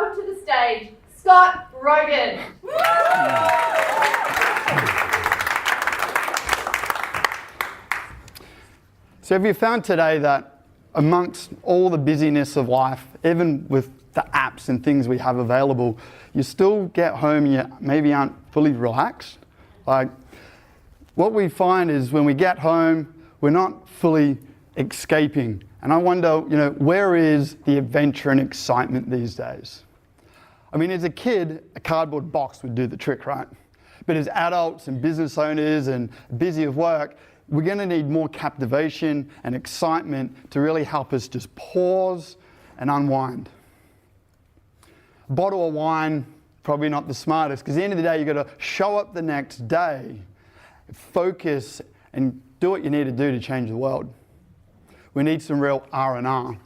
welcome to the stage, Scott Rogan. So have you found today that amongst all the busyness of life, even with the apps and things we have available, you still get home and you maybe aren't fully relaxed? Like, what we find is when we get home, we're not fully escaping. And I wonder, where is the adventure and excitement these days? I mean, as a kid, a cardboard box would do the trick, right? But as adults and business owners and busy of work, we're going to need more captivation and excitement to really help us just pause and unwind. A bottle of wine, probably not the smartest, because at the end of the day, you've got to show up the next day, focus, and do what you need to do to change the world. We need some real R&R.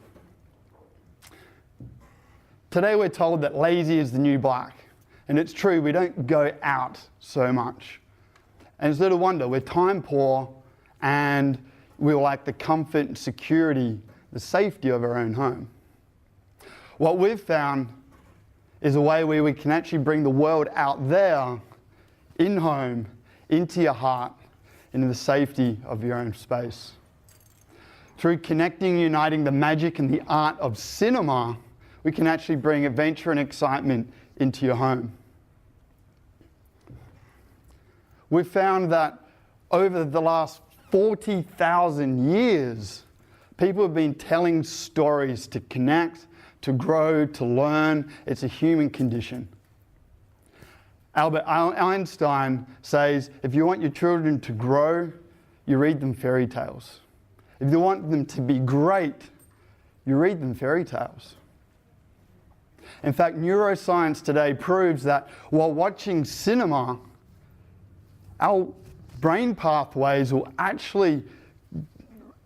Today we're told that lazy is the new black. And it's true, we don't go out so much. And it's little wonder, we're time poor and we like the comfort and security, the safety of our own home. What we've found is a way where we can actually bring the world out there, in home, into your heart, into the safety of your own space. Through connecting, uniting the magic and the art of cinema, we can actually bring adventure and excitement into your home. We've found that over the last 40,000 years, people have been telling stories to connect, to grow, to learn. It's a human condition. Albert Einstein says, if you want your children to grow, you read them fairy tales. If you want them to be great, you read them fairy tales. In fact, neuroscience today proves that while watching cinema, our brain pathways will actually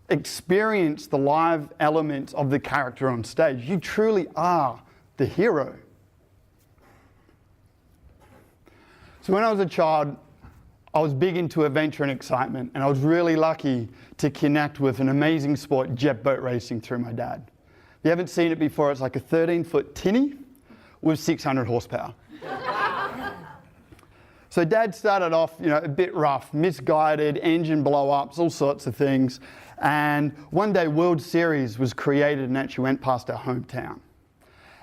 experience the live elements of the character on stage. You truly are the hero. So when I was a child, I was big into adventure and excitement, and I was really lucky to connect with an amazing sport, jet boat racing, through my dad. If you haven't seen it before, it's like a 13-foot tinny with 600 horsepower. So Dad started off, a bit rough, misguided, engine blow-ups, all sorts of things. And one day World Series was created and actually went past our hometown.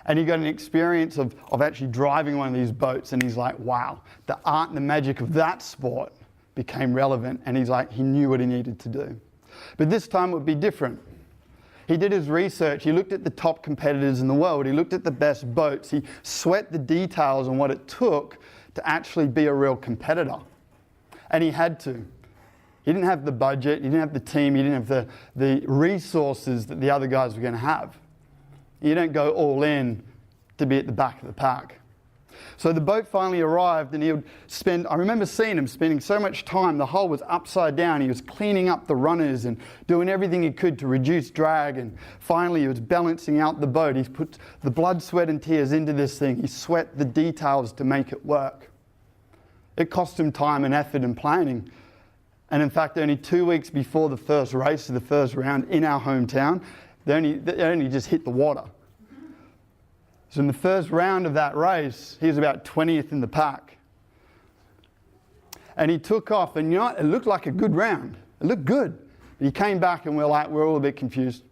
And he got an experience of actually driving one of these boats, and he's like, wow, the art and the magic of that sport became relevant, and he's like, he knew what he needed to do. But this time it would be different. He did his research, he looked at the top competitors in the world, he looked at the best boats, he sweat the details on what it took to actually be a real competitor. And he had to. He didn't have the budget, he didn't have the team, he didn't have the resources that the other guys were going to have. You don't go all in to be at the back of the pack. So the boat finally arrived, and he would spend, I remember seeing him spending so much time, the hull was upside down, he was cleaning up the runners and doing everything he could to reduce drag, and finally he was balancing out the boat. He put the blood, sweat and tears into this thing. He sweat the details to make it work. It cost him time and effort and planning. And in fact, only 2 weeks before the first race, the first round in our hometown, they only just hit the water. So in the first round of that race, he was about 20th in the pack. And he took off, and it looked like a good round. It looked good. But he came back, and we're all a bit confused.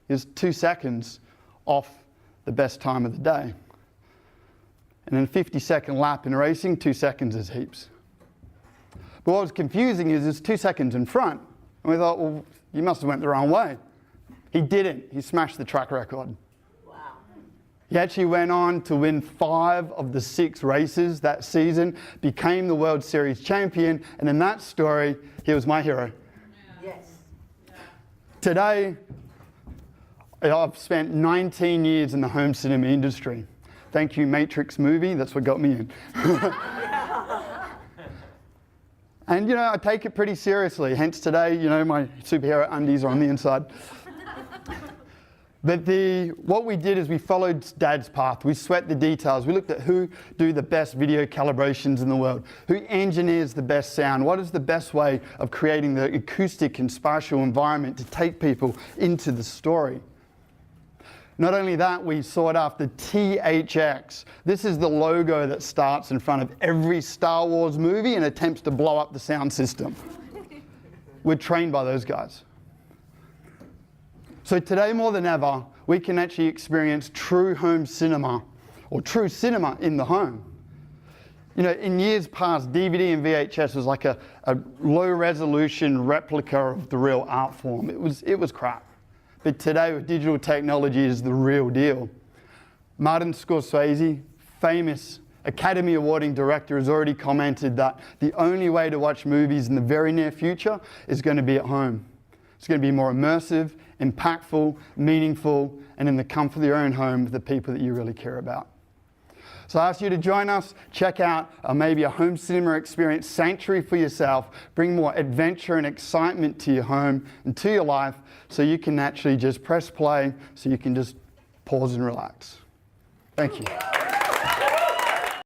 He was 2 seconds off the best time of the day. And in a 50-second lap in racing, 2 seconds is heaps. But what was confusing is it's 2 seconds in front. And we thought, well, you must have went the wrong way. He didn't. He smashed the track record. He actually went on to win 5 of the 6 races that season, became the World Series champion, and in that story, he was my hero. Yes. Today, I've spent 19 years in the home cinema industry. Thank you, Matrix movie, that's what got me in. And I take it pretty seriously, hence today, my superhero undies are on the inside. But what we did is we followed Dad's path. We sweat the details. We looked at who do the best video calibrations in the world, who engineers the best sound, what is the best way of creating the acoustic and spatial environment to take people into the story. Not only that, we sought after THX. This is the logo that starts in front of every Star Wars movie and attempts to blow up the sound system. We're trained by those guys. So today more than ever, we can actually experience true home cinema, or true cinema in the home. You know, in years past, DVD and VHS was like a low-resolution replica of the real art form. It was crap. But today, with digital technology, is the real deal. Martin Scorsese, famous Academy Awarding director, has already commented that the only way to watch movies in the very near future is going to be at home. It's going to be more immersive, impactful, meaningful, and in the comfort of your own home with the people that you really care about. So I ask you to join us, check out maybe a home cinema experience sanctuary for yourself, bring more adventure and excitement to your home and to your life so you can actually just press play, so you can just pause and relax. Thank you.